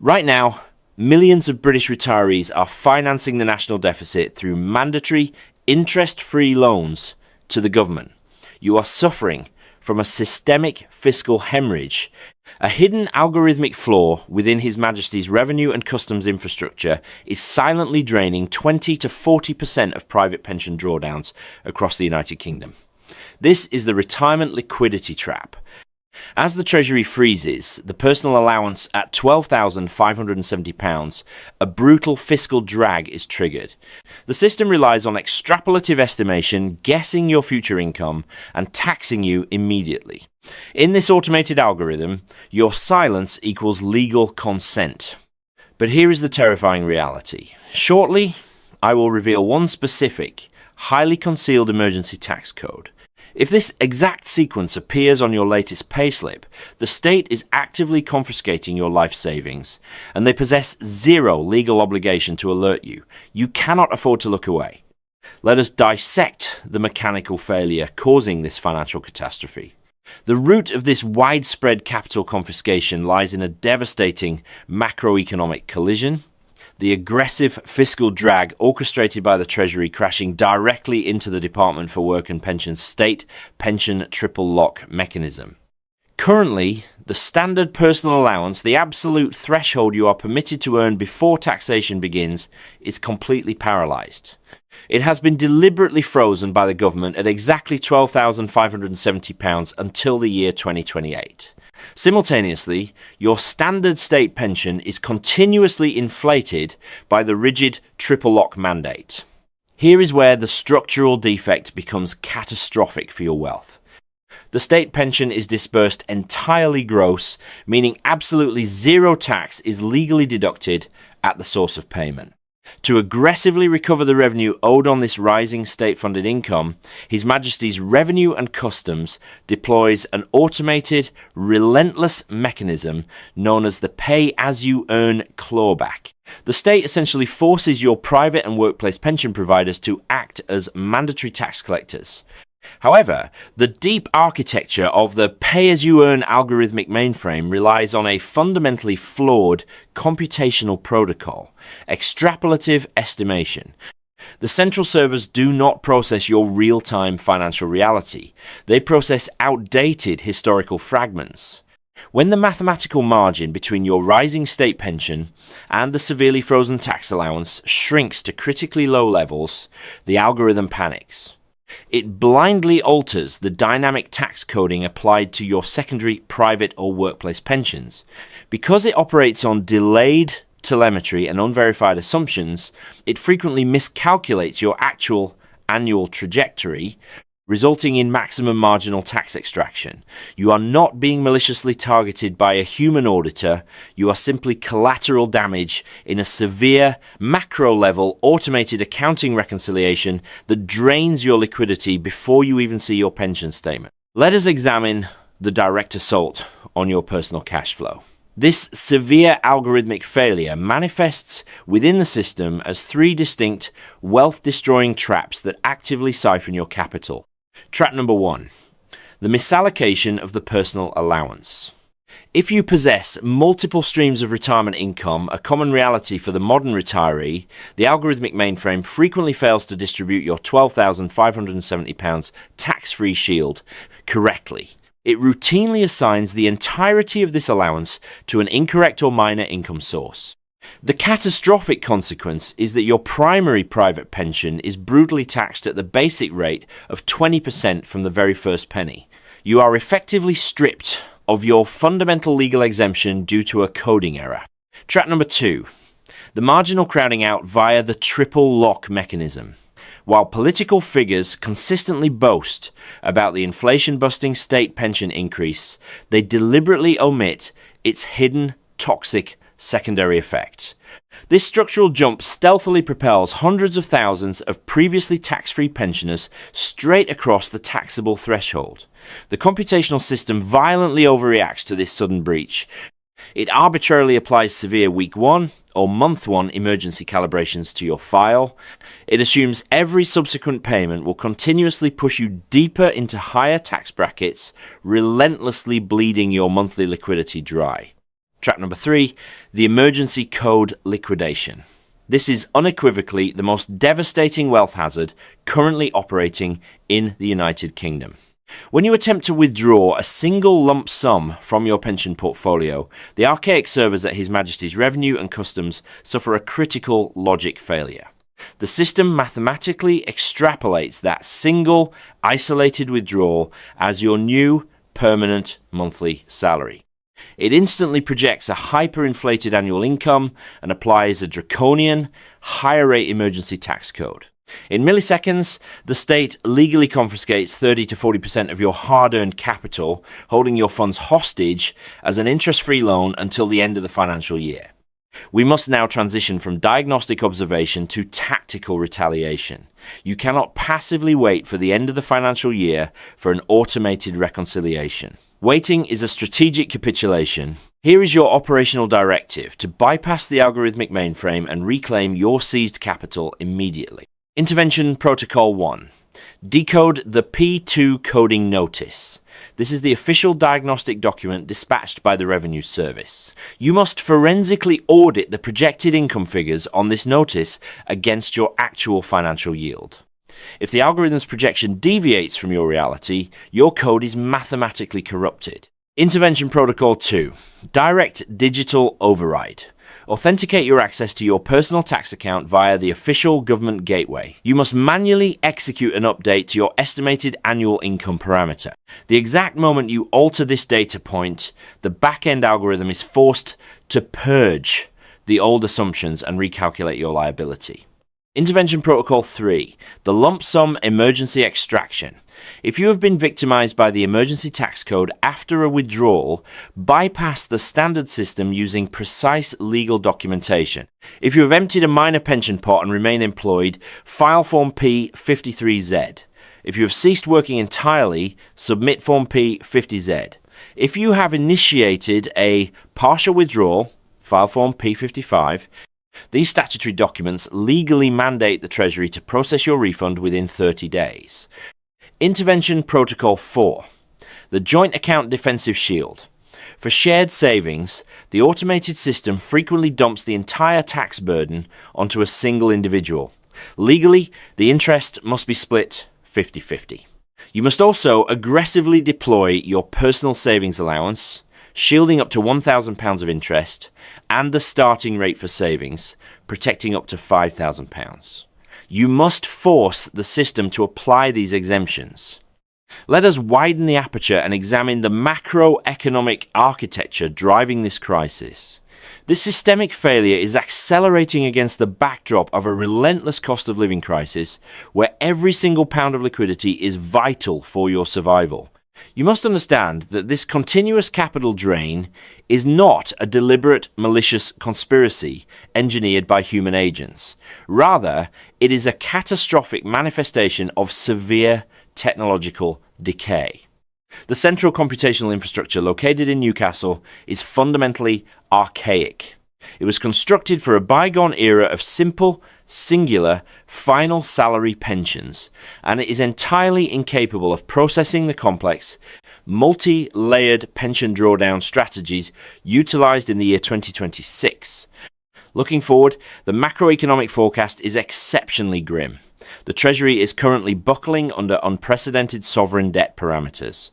Right now, millions of British retirees are financing the national deficit through mandatory interest-free loans to the government. You are suffering from a systemic fiscal hemorrhage. A hidden algorithmic flaw within His Majesty's revenue and customs infrastructure is silently draining 20 to 40% of private pension drawdowns across the United Kingdom. This is the retirement liquidity trap. As the Treasury freezes the personal allowance at £12,570, a brutal fiscal drag is triggered. The system relies on extrapolative estimation, guessing your future income, and taxing you immediately. In this automated algorithm, your silence equals legal consent. But here is the terrifying reality. Shortly, I will reveal one specific, highly concealed emergency tax code. If this exact sequence appears on your latest payslip, the state is actively confiscating your life savings, and they possess zero legal obligation to alert you. You cannot afford to look away. Let us dissect the mechanical failure causing this financial catastrophe. The root of this widespread capital confiscation lies in a devastating macroeconomic collision. The aggressive fiscal drag orchestrated by the Treasury crashing directly into the Department for Work and Pensions state pension triple lock mechanism. Currently, the standard personal allowance, the absolute threshold you are permitted to earn before taxation begins, is completely paralysed. It has been deliberately frozen by the government at exactly £12,570 until the year 2028. Simultaneously, your standard state pension is continuously inflated by the rigid triple lock mandate. Here is where the structural defect becomes catastrophic for your wealth. The state pension is disbursed entirely gross, meaning absolutely zero tax is legally deducted at the source of payment. To aggressively recover the revenue owed on this rising state-funded income, His Majesty's Revenue and Customs deploys an automated, relentless mechanism known as the pay-as-you-earn clawback. The state essentially forces your private and workplace pension providers to act as mandatory tax collectors. However, the deep architecture of the pay-as-you-earn algorithmic mainframe relies on a fundamentally flawed computational protocol, extrapolative estimation. The central servers do not process your real-time financial reality. They process outdated historical fragments. When the mathematical margin between your rising state pension and the severely frozen tax allowance shrinks to critically low levels, the algorithm panics. It blindly alters the dynamic tax coding applied to your secondary private or workplace pensions. Because it operates on delayed telemetry and unverified assumptions, it frequently miscalculates your actual annual trajectory, resulting in maximum marginal tax extraction. You are not being maliciously targeted by a human auditor. You are simply collateral damage in a severe macro-level automated accounting reconciliation that drains your liquidity before you even see your pension statement. Let us examine the direct assault on your personal cash flow. This severe algorithmic failure manifests within the system as three distinct wealth-destroying traps that actively siphon your capital. Trap number 1. The misallocation of the personal allowance. If you possess multiple streams of retirement income, a common reality for the modern retiree, the algorithmic mainframe frequently fails to distribute your £12,570 tax-free shield correctly. It routinely assigns the entirety of this allowance to an incorrect or minor income source. The catastrophic consequence is that your primary private pension is brutally taxed at the basic rate of 20% from the very first penny. You are effectively stripped of your fundamental legal exemption due to a coding error. Trap number 2. The marginal crowding out via the triple lock mechanism. While political figures consistently boast about the inflation-busting state pension increase, they deliberately omit its hidden, toxic secondary effect. This structural jump stealthily propels hundreds of thousands of previously tax-free pensioners straight across the taxable threshold. The computational system violently overreacts to this sudden breach. It arbitrarily applies severe week 1 or month 1 emergency calibrations to your file. It assumes every subsequent payment will continuously push you deeper into higher tax brackets, relentlessly bleeding your monthly liquidity dry. Trap number 3, the emergency code liquidation. This is unequivocally the most devastating wealth hazard currently operating in the United Kingdom. When you attempt to withdraw a single lump sum from your pension portfolio, the archaic servers at His Majesty's Revenue and Customs suffer a critical logic failure. The system mathematically extrapolates that single, isolated withdrawal as your new, permanent monthly salary. It instantly projects a hyperinflated annual income and applies a draconian, higher rate emergency tax code. In milliseconds, the state legally confiscates 30 to 40% of your hard-earned capital, holding your funds hostage as an interest-free loan until the end of the financial year. We must now transition from diagnostic observation to tactical retaliation. You cannot passively wait for the end of the financial year for an automated reconciliation. Waiting is a strategic capitulation. Here is your operational directive to bypass the algorithmic mainframe and reclaim your seized capital immediately. Intervention Protocol 1. Decode the P2 coding notice. This is the official diagnostic document dispatched by the Revenue Service. You must forensically audit the projected income figures on this notice against your actual financial yield. If the algorithm's projection deviates from your reality, your code is mathematically corrupted. Intervention Protocol 2. Direct digital override. Authenticate your access to your personal tax account via the official government gateway. You must manually execute an update to your estimated annual income parameter. The exact moment you alter this data point, the back-end algorithm is forced to purge the old assumptions and recalculate your liability. Intervention Protocol 3, the lump sum emergency extraction. If you have been victimized by the emergency tax code after a withdrawal, bypass the standard system using precise legal documentation. If you have emptied a minor pension pot and remain employed, file Form P53Z. If you have ceased working entirely, submit Form P50Z. If you have initiated a partial withdrawal, file Form P55. These statutory documents legally mandate the Treasury to process your refund within 30 days. Intervention Protocol 4. The Joint Account Defensive Shield. For shared savings, the automated system frequently dumps the entire tax burden onto a single individual. Legally, the interest must be split 50-50. You must also aggressively deploy your personal savings allowance, shielding up to £1,000 of interest, and the starting rate for savings, protecting up to £5,000. You must force the system to apply these exemptions. Let us widen the aperture and examine the macroeconomic architecture driving this crisis. This systemic failure is accelerating against the backdrop of a relentless cost of living crisis where every single pound of liquidity is vital for your survival. You must understand that this continuous capital drain is not a deliberate, malicious conspiracy engineered by human agents. Rather, it is a catastrophic manifestation of severe technological decay. The central computational infrastructure located in Newcastle is fundamentally archaic. It was constructed for a bygone era of simple, singular, final salary pensions, and it is entirely incapable of processing the complex, multi-layered pension drawdown strategies utilized in the year 2026. Looking forward, the macroeconomic forecast is exceptionally grim. The Treasury is currently buckling under unprecedented sovereign debt parameters.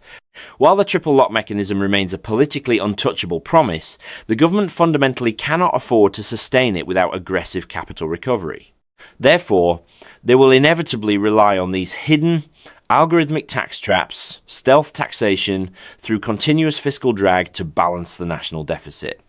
While the triple lock mechanism remains a politically untouchable promise, the government fundamentally cannot afford to sustain it without aggressive capital recovery. Therefore, they will inevitably rely on these hidden, algorithmic tax traps, stealth taxation, through continuous fiscal drag to balance the national deficit.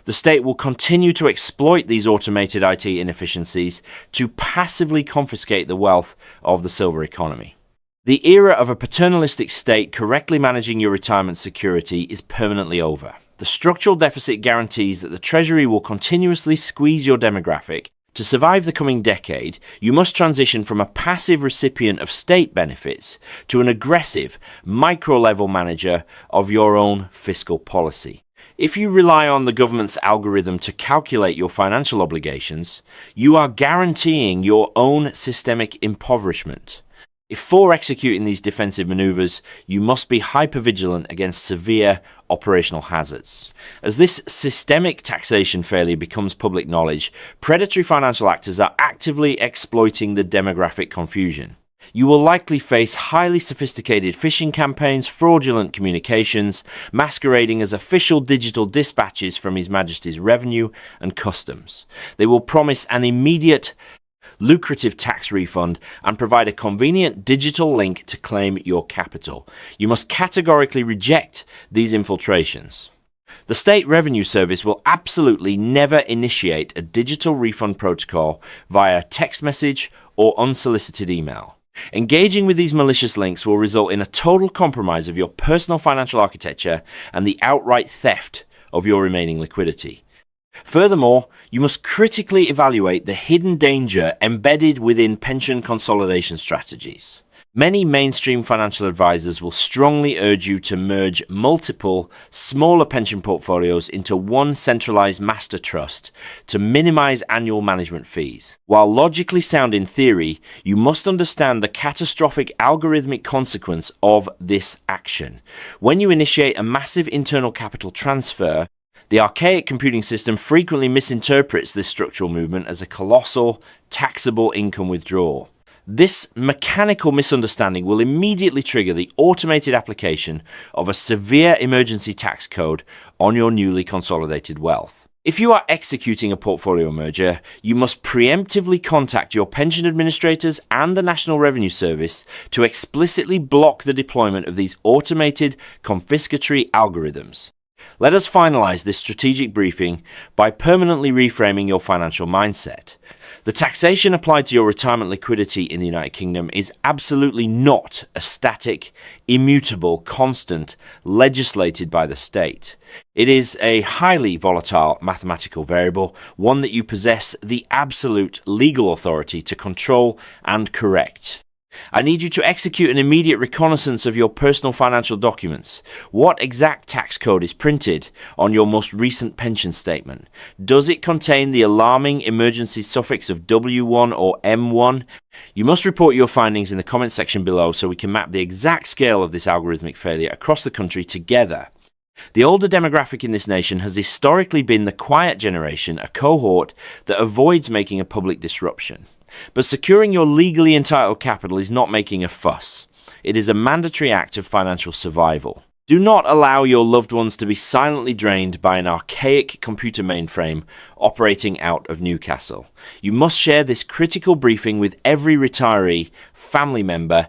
The state will continue to exploit these automated IT inefficiencies to passively confiscate the wealth of the silver economy. The era of a paternalistic state correctly managing your retirement security is permanently over. The structural deficit guarantees that the Treasury will continuously squeeze your demographic. To survive the coming decade, you must transition from a passive recipient of state benefits to an aggressive, micro-level manager of your own fiscal policy. If you rely on the government's algorithm to calculate your financial obligations, you are guaranteeing your own systemic impoverishment. Before executing these defensive maneuvers, you must be hypervigilant against severe operational hazards. As this systemic taxation failure becomes public knowledge, predatory financial actors are actively exploiting the demographic confusion. You will likely face highly sophisticated phishing campaigns, fraudulent communications, masquerading as official digital dispatches from His Majesty's Revenue and Customs. They will promise an immediate, lucrative tax refund and provide a convenient digital link to claim your capital. You must categorically reject these infiltrations. The State Revenue Service will absolutely never initiate a digital refund protocol via text message or unsolicited email. Engaging with these malicious links will result in a total compromise of your personal financial architecture and the outright theft of your remaining liquidity. Furthermore, you must critically evaluate the hidden danger embedded within pension consolidation strategies. Many mainstream financial advisors will strongly urge you to merge multiple, smaller pension portfolios into one centralized master trust to minimize annual management fees. While logically sound in theory, you must understand the catastrophic algorithmic consequence of this action. When you initiate a massive internal capital transfer, the archaic computing system frequently misinterprets this structural movement as a colossal, taxable income withdrawal. This mechanical misunderstanding will immediately trigger the automated application of a severe emergency tax code on your newly consolidated wealth. If you are executing a portfolio merger, you must preemptively contact your pension administrators and the National Revenue Service to explicitly block the deployment of these automated confiscatory algorithms. Let us finalize this strategic briefing by permanently reframing your financial mindset. The taxation applied to your retirement liquidity in the United Kingdom is absolutely not a static, immutable, constant, legislated by the state. It is a highly volatile mathematical variable, one that you possess the absolute legal authority to control and correct. I need you to execute an immediate reconnaissance of your personal financial documents. What exact tax code is printed on your most recent pension statement? Does it contain the alarming emergency suffix of W1 or M1? You must report your findings in the comments section below so we can map the exact scale of this algorithmic failure across the country together. The older demographic in this nation has historically been the quiet generation, a cohort that avoids making a public disruption. But securing your legally entitled capital is not making a fuss. It is a mandatory act of financial survival. Do not allow your loved ones to be silently drained by an archaic computer mainframe operating out of Newcastle. You must share this critical briefing with every retiree, family member,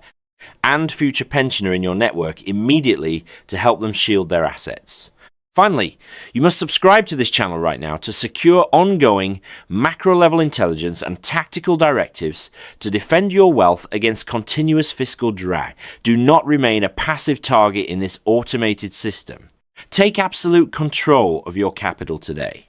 and future pensioner in your network immediately to help them shield their assets. Finally, you must subscribe to this channel right now to secure ongoing macro-level intelligence and tactical directives to defend your wealth against continuous fiscal drag. Do not remain a passive target in this automated system. Take absolute control of your capital today.